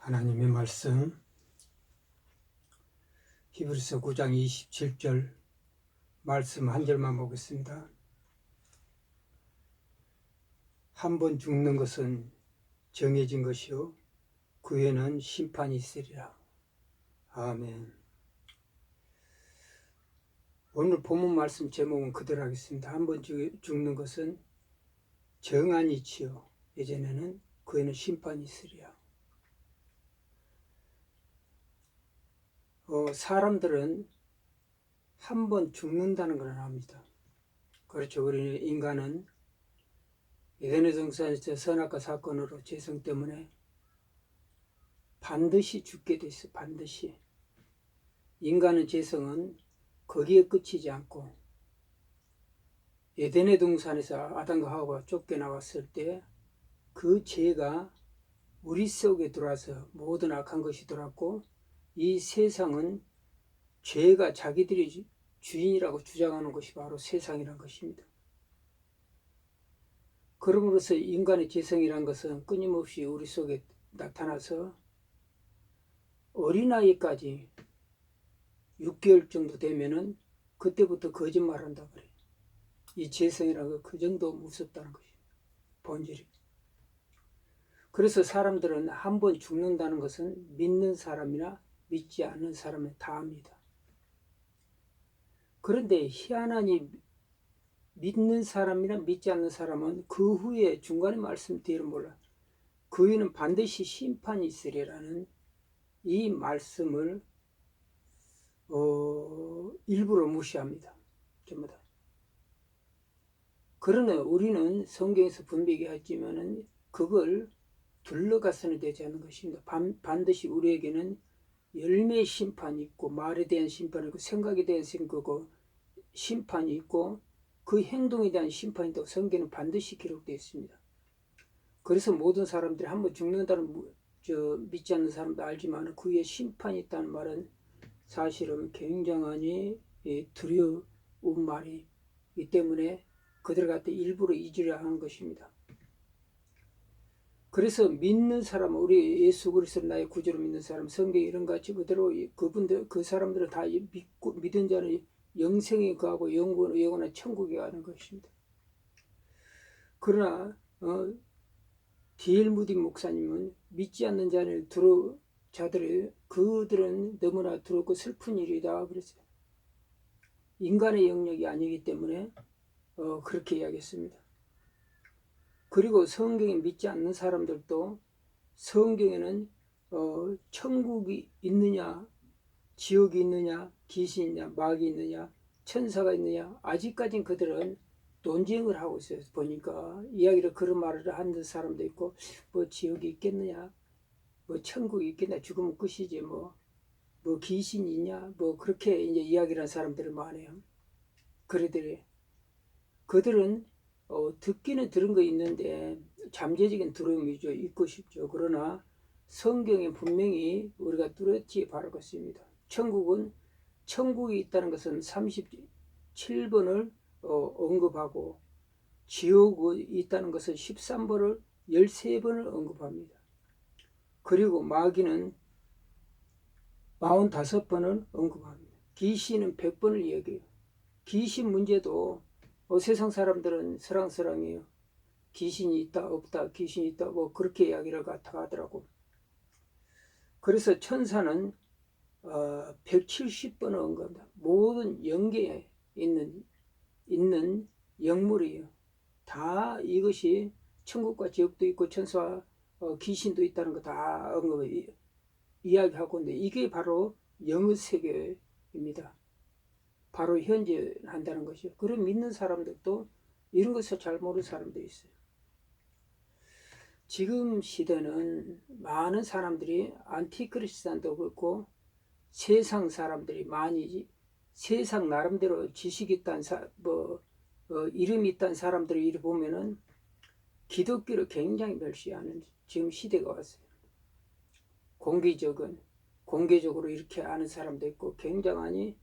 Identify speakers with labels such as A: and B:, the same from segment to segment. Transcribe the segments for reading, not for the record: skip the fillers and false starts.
A: 하나님의 말씀 히브리서 9장 27절 말씀 한 절만 보겠습니다. 한 번 죽는 것은 정해진 것이요 그 후에는 심판이 있으리라. 아멘. 오늘 본문 말씀 제목은 그대로 하겠습니다. 한 번 죽는 것은 정한 이치요 예전에는 그 후에는 심판이 있으리라. 사람들은 한 번 죽는다는 걸 압니다. 그렇죠. 우리 인간은 에덴의 동산에서 선악과 사건으로 죄성 때문에 반드시 죽게 돼 있어요. 반드시. 인간의 죄성은 거기에 끝이지 않고 에덴의 동산에서 아담과 하와가 쫓겨나왔을 때 그 죄가 우리 속에 들어와서 모든 악한 것이 들어왔고 이 세상은 죄가 자기들이 주인이라고 주장하는 것이 바로 세상이란 것입니다. 그러므로서 인간의 죄성이란 것은 끊임없이 우리 속에 나타나서 어린아이까지 6개월 정도 되면은 그때부터 거짓말한다 그래요. 이 죄성이라고 그 정도 무섭다는 것입니다. 본질이. 그래서 사람들은 한 번 죽는다는 것은 믿는 사람이나 믿지 않는 사람에 다 합니다. 그런데 희한하니 믿는 사람이나 믿지 않는 사람은 그 후에 중간에 말씀 뒤를 몰라. 그 후에는 반드시 심판이 있으리라는 이 말씀을 일부러 무시합니다. 전부 다. 그러나 우리는 성경에서 분명히 하지만은 그걸 둘러가서는 되지 않는 것입니다. 반드시 우리에게는 열매의 심판이 있고 말에 대한 심판이 있고 생각에 대한 심판이 있고 그 행동에 대한 심판이 있다고 성경에는 반드시 기록되어 있습니다. 그래서 모든 사람들이 한번 죽는다는 믿지 않는 사람도 알지만 그 위에 심판이 있다는 말은 사실은 굉장히 두려운 말이기 때문에 그들 같아 일부러 잊으려 하는 것입니다. 그래서 믿는 사람, 우리 예수 그리스도를 나의 구주로 믿는 사람, 성경 이런 같이 그대로 그 사람들은 다 믿은 자는 영생에 거하고 영원한 천국에 가는 것입니다. 그러나 D.L. 무디 목사님은 믿지 않는 그들은 너무나 두렵고 슬픈 일이다 그랬어요. 인간의 영역이 아니기 때문에 그렇게 이야기했습니다. 그리고 성경에 믿지 않는 사람들도 성경에는 천국이 있느냐, 지옥이 있느냐, 귀신이 있느냐, 마귀 있느냐, 천사가 있느냐, 아직까지는 그들은 논쟁을 하고 있어요. 보니까 이야기를 그런 말을 하는 사람도 있고 뭐 지옥이 있겠느냐, 뭐 천국이 있겠냐, 죽으면 끝이지 뭐 귀신이 있냐, 뭐 그렇게 이제 이야기를 하는 사람들이 많아요. 그들은 듣기는 들은 거 있는데 잠재적인 두려움이죠. 있고 싶죠. 그러나 성경에 분명히 우리가 뚜렷이 바를 것입니다. 천국이 있다는 것은 37번을 언급하고 지옥이 있다는 것은 13번을 13번을 언급합니다. 그리고 마귀는 45번을 언급합니다. 귀신은 100번을 얘기해요. 귀신 문제도 세상 사람들은 설랑설랑해요. 귀신이 있다 없다 귀신이 있다 뭐 그렇게 이야기를 갖다 하더라고. 그래서 천사는 170번을 언급합니다. 모든 영계에 있는 영물이에요. 다 이것이 천국과 지옥도 있고 천사와 귀신도 있다는 거 다 이야기하고 있는데 이게 바로 영의 세계입니다. 바로 현재 한다는 것이요. 그런 믿는 사람들도 이런 것을 잘 모르는 사람도 있어요. 지금 시대는 많은 사람들이 안티크리스찬도 그렇고 세상 사람들이 많이 세상 나름대로 지식이 있다는 이름이 있다는 사람들을 이렇게 보면은 기독교를 굉장히 멸시하는 지금 시대가 왔어요. 공개적으로 이렇게 아는 사람도 있고 굉장히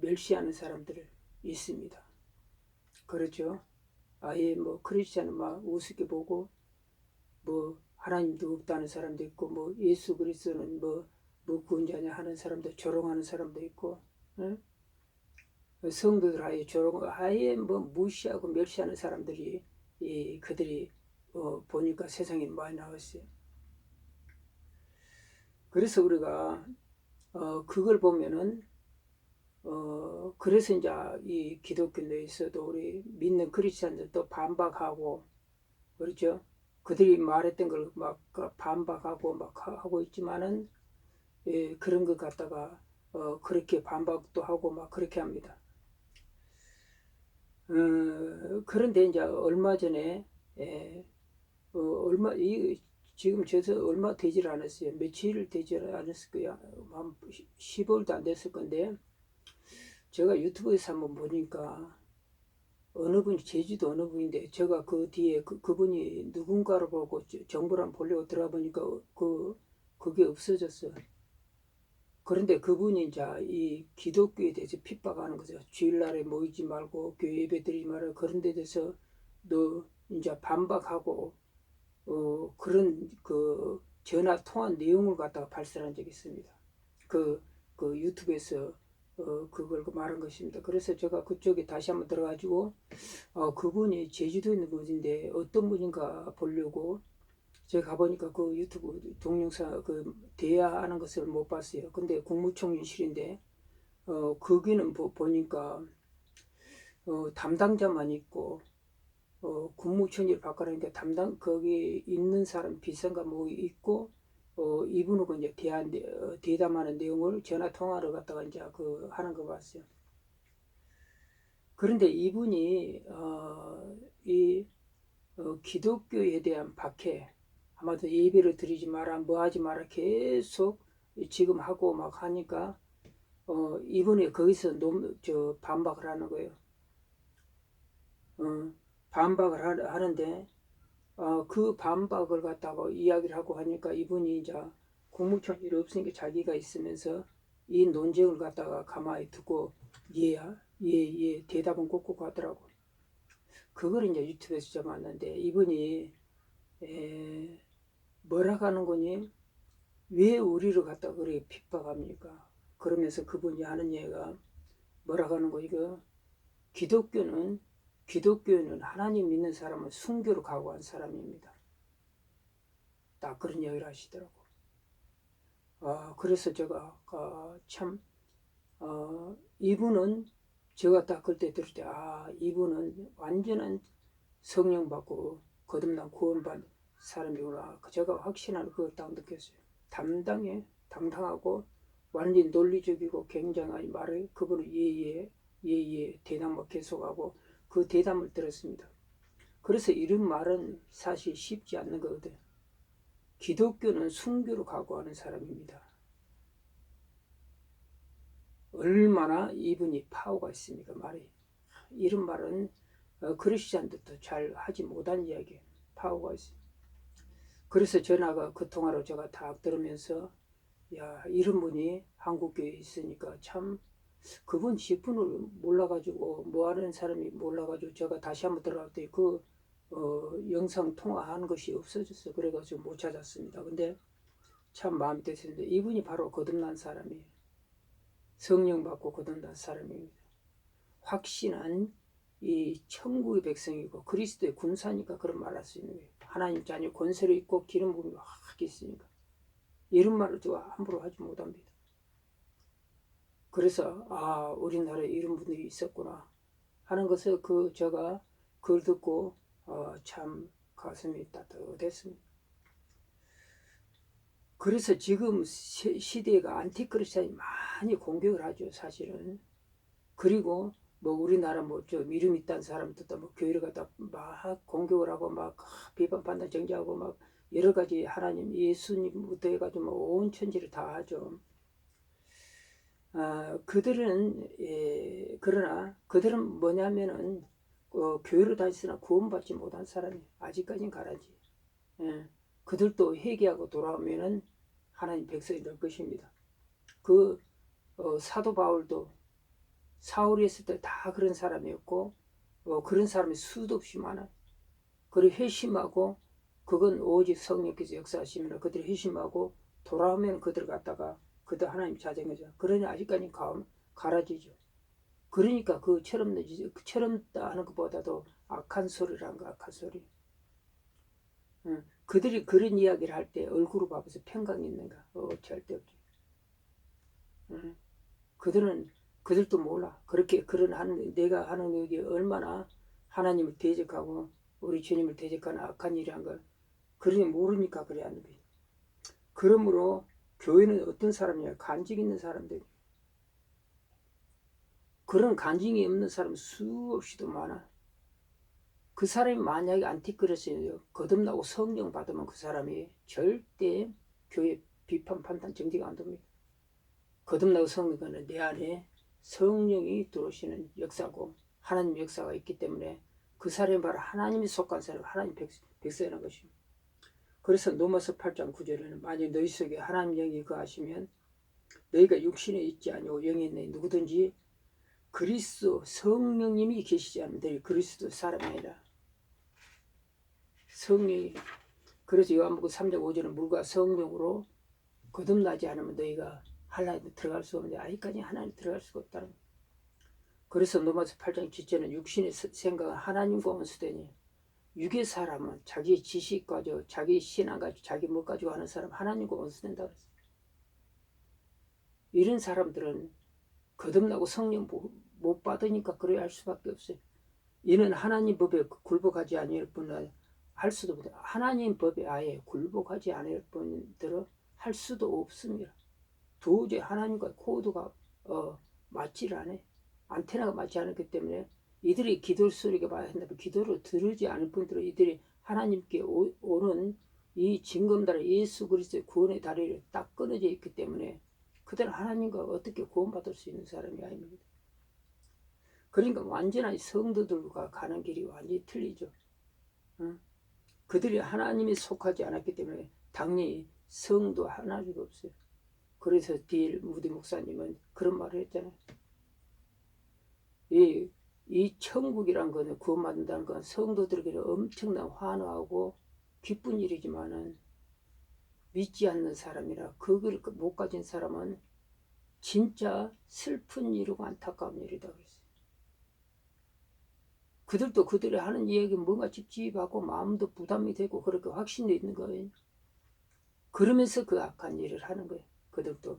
A: 멸시하는 사람들이 있습니다. 그렇죠. 아예 크리스찬은 막 우습게 보고 하나님도 없다는 사람도 있고 뭐 예수 그리스도는 뭐 구원자냐 하는 사람도 조롱하는 사람도 있고 응? 성도들 아예 뭐 무시하고 멸시하는 사람들이 그들이 보니까 세상에 많이 나왔어요. 그래서 우리가 그걸 보면은 그래서 이제 이 기독교 내에서도 우리 믿는 크리스찬들도 반박하고 그렇죠. 그들이 말했던 걸 막 반박하고 막 하고 있지만은 그런 것 갖다가 그렇게 반박도 하고 막 그렇게 합니다. 그런데 이제 얼마 전에 얼마 지금 저서 얼마 되질 않았어요. 며칠 되질 않았을 거야. 한 10월도 안 됐을 건데 제가 유튜브에서 한번 보니까 어느 분이 제주도 어느 분인데 제가 그 뒤에 그분이 누군가를 보고 정보를 한번 보려고 들어가 보니까 그게 없어졌어. 그런데 그분이 이제 이 기독교에 대해서 핍박하는 거죠. 주일날에 모이지 말고 교회 예배 드리지 말고 그런 데 대해서 너 이제 반박하고 그런 그 전화 통화 내용을 갖다가 발설한 적이 있습니다. 그 유튜브에서 그걸 말한 것입니다. 그래서 제가 그쪽에 다시 한번 들어가지고 그분이 제주도에 있는 분인데 어떤 분인가 보려고 제가 가보니까 그 유튜브 동영상 그 대화하는 것을 못 봤어요. 근데 국무총리실인데 거기는 보니까 담당자만 있고 국무총리를 바꾸라니까 거기 있는 사람 비서가 뭐 있고 이분하고 이제 대담하는 내용을 전화 통화를 갖다가 이제 하는 거 봤어요. 그런데 이분이 이 기독교에 대한 박해, 아마도 예배를 드리지 마라, 뭐 하지 마라 계속 지금 하고 막 하니까 이분이 거기서 반박을 하는 거예요. 반박을 하는데 그 반박을 갖다가 이야기를 하고 하니까 이분이 이제 국무총리를 없으니까 자기가 있으면서 이 논쟁을 갖다가 가만히 두고 예 대답은 꼭꼭 하더라고. 그걸 이제 유튜브에서 좀 봤는데 이분이 뭐라고 하는 거니? 왜 우리를 갖다가 그렇게 핍박합니까? 그러면서 그분이 하는 얘기가 뭐라고 하는 거 이거 기독교는 하나님 믿는 사람은 순교로 각오한 사람입니다. 딱 그런 얘기를 하시더라고. 그래서 제가 참 이분은 제가 딱 그때 들을 때 이분은 완전한 성령 받고 거듭난 구원받은 사람이구나. 제가 확신하는 그걸 딱 느꼈어요. 당당하고 완전히 논리적이고 굉장한 말을 그분은 예예 대담을 계속하고 그 대담을 들었습니다. 그래서 이런 말은 사실 쉽지 않는 거거든. 기독교는 순교로 각오하는 사람입니다. 얼마나 이분이 파워가 있습니까 말이. 이런 말은 크리스찬들도 잘 하지 못한 이야기예요. 파워가 있어요. 그래서 전화가 그 통화로 제가 다 들으면서 이런 분이 한국교회에 있으니까 참 그분 직분을 몰라가지고 뭐하는 사람이 몰라가지고 제가 다시 한번 들어갈 때 영상 통화하는 것이 없어졌어요. 그래가지고 못 찾았습니다. 근데 참 마음이 됐는데 이분이 바로 거듭난 사람이에요. 성령 받고 거듭난 사람입니다. 확신한 이 천국의 백성이고 그리스도의 군사니까 그런 말할 수 있는 거예요. 하나님 자녀 권세로 있고 기름 부음이 확 있으니까 이런 말을 제가 함부로 하지 못합니다. 그래서 우리나라에 이런 분들이 있었구나 하는 것을 제가 그걸 듣고 참 가슴이 따뜻했습니다. 그래서 지금 시대가 안티크리스찬이 많이 공격을 하죠, 사실은. 그리고 뭐 우리나라 좀 이름 있다는 사람들도 뭐 교회를 갖다 막 공격을 하고 막 비판 판단 정지하고 막 여러 가지 하나님 예수님부터 해가지고 뭐 온 천지를 다 하죠. 그러나 그들은 뭐냐면은 교회로 다녔으나 구원받지 못한 사람이 아직까지는 가라지. 그들도 회개하고 돌아오면은 하나님 백성이 될 것입니다. 사도 바울도 사울이 했을 때 다 그런 사람이었고 그런 사람이 수도 없이 많아요. 그리고 회심하고 그건 오직 성령께서 역사하시면 그들이 회심하고 돌아오면 그들 갖다가 그들 하나님 찾은 거죠. 그러니 아직까지 가라지죠. 그러니까 그 철없다 하는 것보다도 악한 소리란 거, 악한 소리. 그들이 그런 이야기를 할 때 얼굴을 봐서 평강이 있는가? 어찌할 데 없지. 그들도 몰라. 그렇게 내가 하는 일이 얼마나 하나님을 대적하고 우리 주님을 대적하는 악한 일이란 걸 그러니 모르니까 그래 하는 거예요. 그러므로 교회는 어떤 사람이냐? 간증 있는 사람들. 그런 간증이 없는 사람 수없이도 많아. 그 사람이 만약에 안티크리스토예요. 거듭나고 성령 받으면 그 사람이 절대 교회 비판, 판단, 정지가 안 됩니다. 거듭나고 성령은 내 안에 성령이 들어오시는 역사고 하나님 역사가 있기 때문에 그 사람이 바로 하나님이 속한 사람, 하나님 백성이라는 것입니다. 그래서 로마서 8장 9절에는 만약 너희 속에 하나님 영이 거하시면 너희가 육신에 있지 아니고 영에 있는 누구든지 그리스도 성령님이 계시지 않으면 너희 그리스도 사람이 아니라 성령이. 그래서 요한복음 3장 5절은 물과 성령으로 거듭나지 않으면 너희가 하나님에 들어갈 수 없는데 아직까지 하나님 들어갈 수가 없다는 거예요. 그래서 로마서 8장 7절은 육신의 생각은 하나님과 원수되니 육의 사람은 자기 지식 가지고 자기 신앙 가지고 자기 못 가지고 하는 사람 하나님과 원수된다 그랬어요. 이런 사람들은 거듭나고 성령 못 받으니까 그래야 할 수밖에 없어요. 이는 하나님 법에 굴복하지 아니할 뿐 할 수도 없다. 하나님 법에 아예 굴복하지 않을 뿐더러 할 수도 없습니다. 도저히 하나님과 코드가 맞지를 않아. 안테나가 맞지 않았기 때문에 이들이 기도 소리가 봐야 한다면 기도를 들으지 않을 뿐더러 이들이 하나님께 오는 이 징검다리 예수 그리스도의 구원의 다리를 딱 끊어져 있기 때문에 그들은 하나님과 어떻게 구원받을 수 있는 사람이 아닙니다. 그러니까 완전한 성도들과 가는 길이 완전히 틀리죠. 그들이 하나님이 속하지 않았기 때문에 당연히 성도 하나도 없어요. 그래서 D.L. 무디 목사님은 그런 말을 했잖아요. 이 천국이란 거는 구원받는다는 건 성도들에게는 엄청난 환호하고 기쁜 일이지만은 믿지 않는 사람이라 그걸 못 가진 사람은 진짜 슬픈 일이고 안타까운 일이다 그랬어요. 그들도 그들이 하는 이야기 뭔가 찝찝하고 마음도 부담이 되고 그렇게 확신이 있는 거예요. 그러면서 그 악한 일을 하는 거예요. 그들도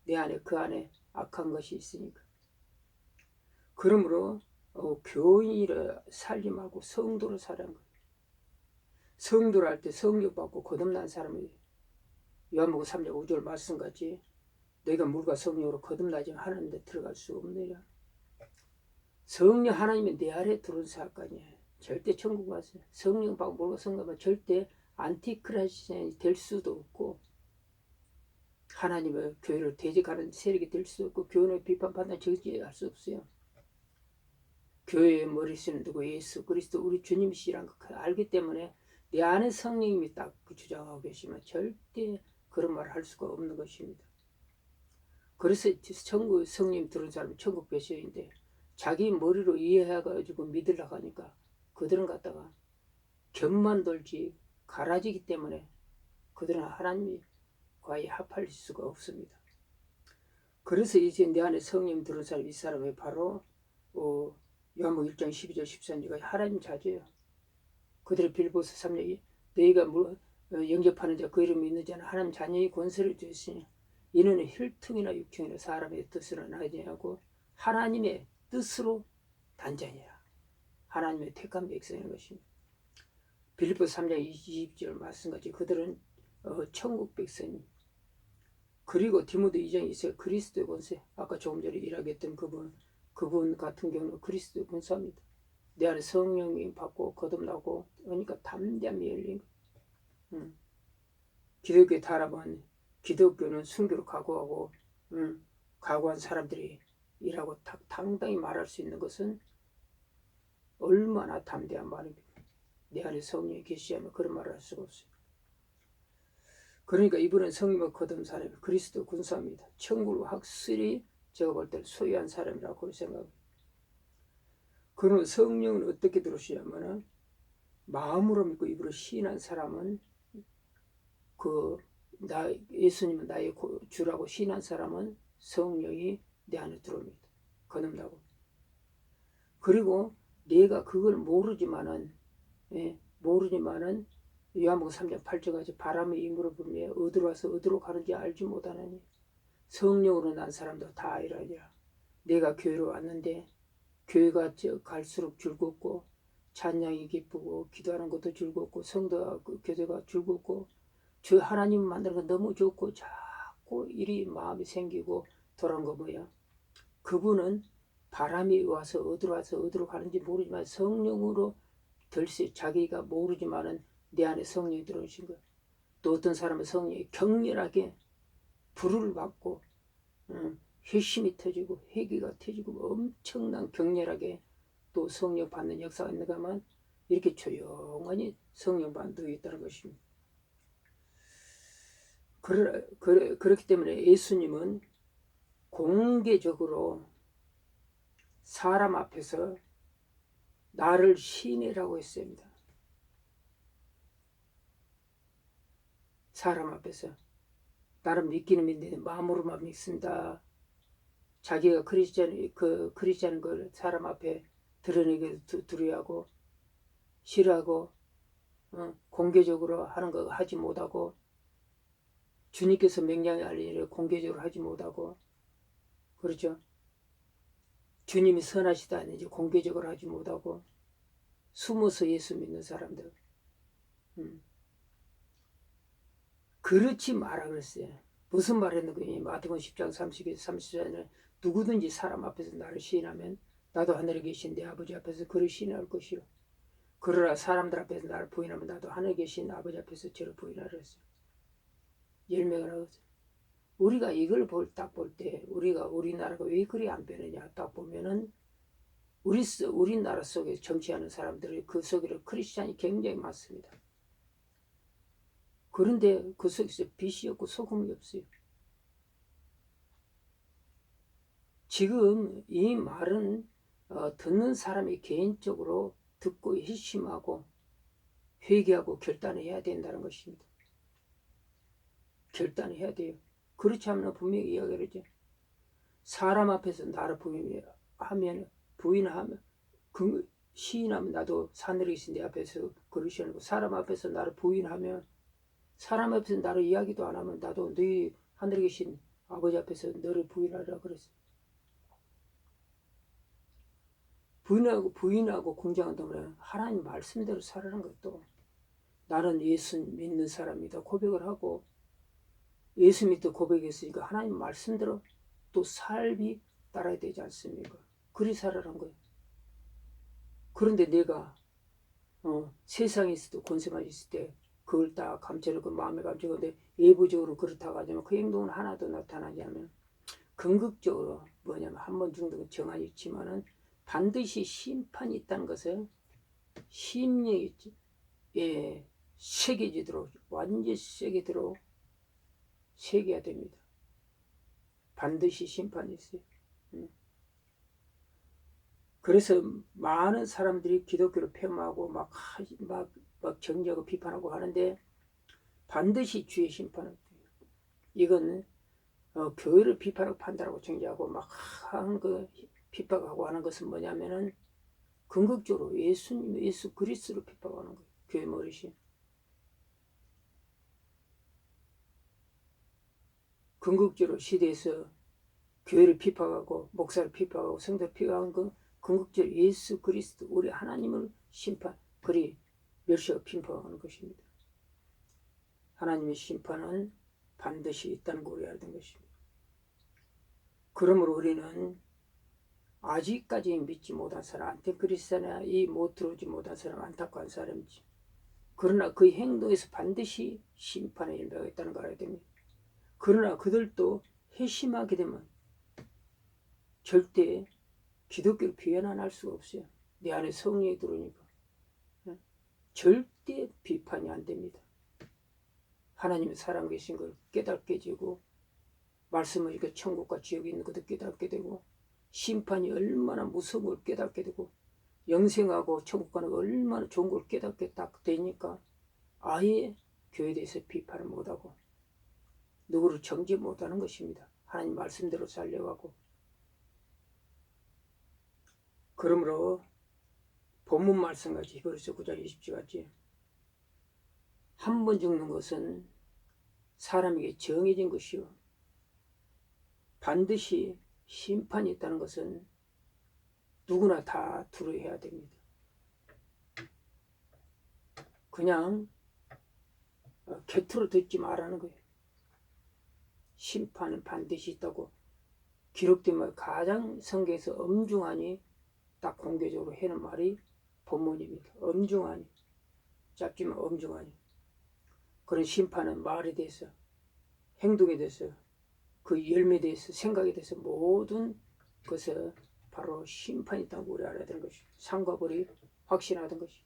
A: 내 안에 그 안에 악한 것이 있으니까. 그러므로 교인을 살지 말고 성도를 살라는 거예요. 성도를 할 때 성령 받고 거듭난 사람이 요한복음 3장 5절 말씀같이 너희가 물과 성령으로 거듭나지 하는데 들어갈 수 없느냐. 성령 하나님이 내 아래 들어온 사건이에요. 절대 천국 가서 성령 받고 물과 성령 받고 절대 안티크리스천이 될 수도 없고 하나님의 교회를 대적하는 세력이 될 수도 없고 교회의 비판 판단 정지할 수 없어요. 교회의 머리씨는 누구? 예수 그리스도 우리 주님이시라는 걸 알기 때문에 내 안에 성령님이 딱 주장하고 계시면 절대 그런 말을 할 수가 없는 것입니다. 그래서 천국 성령 들은 사람이 천국 배신인데 자기 머리로 이해해가지고 믿으려고 하니까 그들은 갖다가 곁만 돌지 가라지기 때문에 그들은 하나님과의 합할 수가 없습니다. 그래서 이제 내 안에 성령 들은 사람 이 사람이 바로 요한복음 1장 12절 13절까지 하나님 자녀예요. 그들의 빌보서 3장이 너희가 영접하는 자 그 이름을 믿는 자는 하나님 자녀의 권세를 주시니 이는 혈통이나 육청이나 사람의 뜻으로 나지 않고 하나님의 뜻으로 단장이라. 하나님의 택한 백성인 것입니다. 빌립보서 3장 20절 말씀같이 그들은 천국 백성이. 그리고 디모데 2장 2절 그리스도의 권세. 아까 조금 전에 일하겠던 그분 같은 경우는 그리스도의 권세입니다. 내 안에 성령이 받고 거듭나고 그러니까 담대함이 열린 거예요. 기독교에 달아본 기독교는 순교로 각오하고 각오한 사람들이 일하고 당당히 말할 수 있는 것은 얼마나 담대한 말입니까? 내 안에 성령이 계시하면 그런 말을 할 수가 없어요. 그러니까 이분은 성령을 거둔 사람이 그리스도 군사입니다. 천국을 확실히 제가 볼 때는 소유한 사람이라고 생각합니다. 그러면 성령은 어떻게 들어오시냐면은 마음으로 믿고 입으로 시인한 사람은 예수님은 나의 주라고 시인한 사람은 성령이 내 안에 들어옵니다. 거듭나고. 그리고 내가 그걸 모르지만은 요한복음 3장 8절까지 바람의 임으로 불며 어디로 와서 어디로 가는지 알지 못하느니 성령으로 난 사람도 다 알으리라. 내가 교회로 왔는데 교회가 갈수록 즐겁고 찬양이 기쁘고 기도하는 것도 즐겁고 성도와 교제가 즐겁고 주 하나님 만나는 거 너무 좋고 자꾸 이리 마음이 생기고 돌아온 거 뭐야? 그분은 바람이 와서 어디로 가는지 모르지만 성령으로 들수 자기가 모르지만은 내 안에 성령이 들어오신 거야. 또 어떤 사람은 성령이 격렬하게 불을 받고 회심이 터지고 회개가 터지고 엄청난 격렬하게 또 성령 받는 역사가 있는가 하면 이렇게 조용하니 성령 받는 있다는 것입니다. 그렇기 때문에 예수님은 공개적으로 사람 앞에서 나를 시인해라고 했습니다. 사람 앞에서 나를 믿기는 믿는데 마음으로만 믿습니다. 자기가 크리스찬인 걸 사람 앞에 드러내게 두려워하고 싫어하고 공개적으로 하는 거 하지 못하고 주님께서 명령을 알리기를 공개적으로 하지 못하고 그렇죠. 주님이 선하시다 아닌지 공개적으로 하지 못하고 숨어서 예수 믿는 사람들 그렇지 마라 그랬어요. 무슨 말 했는 거니? 마태복음 10장 30절에 누구든지 사람 앞에서 나를 시인하면 나도 하늘에 계신 내 아버지 앞에서 그를 시인할 것이요. 그러나 사람들 앞에서 나를 부인하면 나도 하늘에 계신 아버지 앞에서 저를 부인하라 했어요. 열매가 나왔어요. 우리가 이걸 딱 볼 때 우리나라가 왜 그리 안 변하냐 딱 보면은 우리나라 속에 정치하는 사람들이 그 속에 크리스찬이 굉장히 많습니다. 그런데 그 속에서 빛이 없고 소금이 없어요. 지금 이 말은 듣는 사람이 개인적으로 듣고 회심하고 회개하고 결단해야 된다는 것입니다. 결단해야 돼요. 그렇지 않으면 분명히 이야기를 하죠. 사람 앞에서 나를 부인하면 시인하면 나도 하늘에 계신 내 앞에서 그를 시인하고 사람 앞에서 나를 부인하면 사람 앞에서 나를 이야기도 안 하면 나도 너희 하늘에 계신 아버지 앞에서 너를 부인하라 그랬어요. 부인하고 공정한다면 하나님 말씀대로 살아가는 것도 나는 예수 믿는 사람이다 고백을 하고 예수 믿고 고백했으니까 하나님 말씀대로 또 삶이 따라야 되지 않습니까? 그리 살아란 거예요. 그런데 내가 세상에서도 권세만 있을 때 그걸 딱 감춰놓고 마음에 감춰놓고 외부적으로 그렇다고 하지만 그 행동은 하나도 나타나지 않으면 궁극적으로 뭐냐면 한 번 정도는 정한이 있지만은 반드시 심판이 있다는 것을 심령이 새겨지도록 완전히 새겨지도록 새겨야 됩니다. 반드시 심판이 있어요. 그래서 많은 사람들이 기독교를 폄하하고 막 정죄하고 비판하고 하는데 반드시 주의 심판은 이건 교회를 비판하고 판단하고 정죄하고 막 하는 거 비판하고 하는 것은 뭐냐면은 궁극적으로 예수 그리스도를 비판하는 거예요. 교회 머리신. 궁극적으로 시대에서 교회를 비판하고 목사를 비판하고 성도를 비판하는 건 궁극적으로 예수 그리스도 우리 하나님을 그리 멸시하고 비판하는 것입니다. 하나님의 심판은 반드시 있다는 걸 우리가 알아야 되는 것입니다. 그러므로 우리는 아직까지 믿지 못한 사람, 안티크리스찬이나 못 들어오지 못한 사람, 안타까운 사람이지. 그러나 그 행동에서 반드시 심판의 일배가 있다는 걸 알아야 됩니다. 그러나 그들도 회심하게 되면 절대 기독교를 비난할 수가 없어요. 내 안에 성령이 들어오니까. 절대 비판이 안 됩니다. 하나님의 살아계신 걸 깨닫게 되고 말씀을 이렇게 천국과 지옥이 있는 것도 깨닫게 되고 심판이 얼마나 무서운 걸 깨닫게 되고 영생하고 천국 가는 거 얼마나 좋은 걸 깨닫게 딱 되니까 아예 교회에 대해서 비판을 못하고 누구를 정죄 못하는 것입니다. 하나님 말씀대로 살려가고. 그러므로 본문 말씀같이 히브리서 9장 20절같이 한 번 죽는 것은 사람에게 정해진 것이요 반드시 심판이 있다는 것은 누구나 다 두려워해야 됩니다. 그냥 곁으로 듣지 말라는 거예요. 심판은 반드시 있다고 기록되면 가장 성경에서 엄중하니 딱 공개적으로 해는 말이 본문입니다. 엄중하니, 짧지만 엄중하니. 그런 심판은 말에 대해서, 행동에 대해서, 그 열매에 대해서, 생각에 대해서 모든 것을 바로 심판이 있다고 우리 알아야 되는 것이 상과 벌이 확신하던 것이.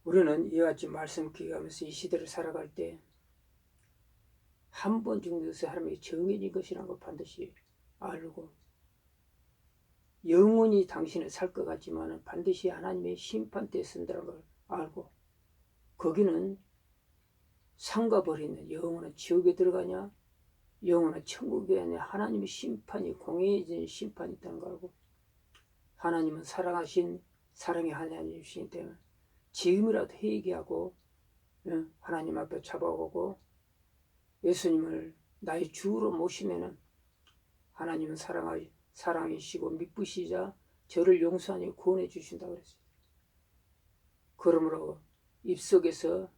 A: 우리는 이와 같이 말씀 기억하면서 이 시대를 살아갈 때 한 번 죽는 것은 사람에게 정해진 것이라는 걸 반드시 알고 영원히 당신은 살 것 같지만 반드시 하나님의 심판대에 쓴다는 걸 알고 거기는 상과 벌이 있는 영원한 지옥에 들어가냐 영원한 천국에 가냐 하나님의 심판이 공의해진 심판이 있다는 걸 알고 하나님은 사랑하신 사랑의 하나님이시기 때문에 지금이라도 회개하고 하나님 앞에 잡아오고 예수님을 나의 주로 모시면은 하나님은 사랑이시고 미쁘시자 저를 용서하니 구원해 주신다 그랬어요. 그러므로 입속에서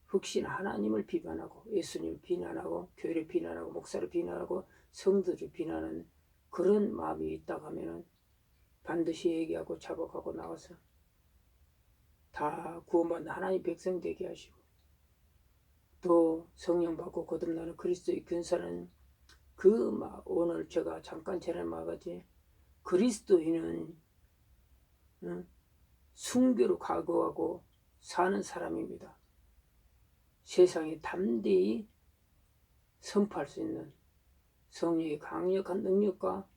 A: 흑신 하나님을 비판하고 예수님을 비난하고 교회를 비난하고 목사를 비난하고 성도를 비난하는 그런 마음이 있다고 하면은 반드시 얘기하고 잡아가고 나와서 다 구원받는 하나님 백성 되게 하시고 또 성령 받고 거듭나는 그리스도의 근사는 오늘 제가 잠깐 전에 말하지 그리스도인은 순교로 각오하고 사는 사람입니다. 세상에 담대히 선포할 수 있는 성령의 강력한 능력과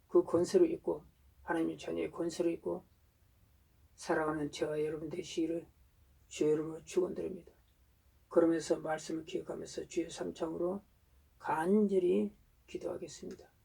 A: 그 권세를 입고 하나님의 자녀의 권세를 입고 살아가는 저와 여러분 되시기를 주의 이름으로 축원드립니다. 그러면서 말씀을 기억하면서 주의 삼창으로 간절히 기도하겠습니다.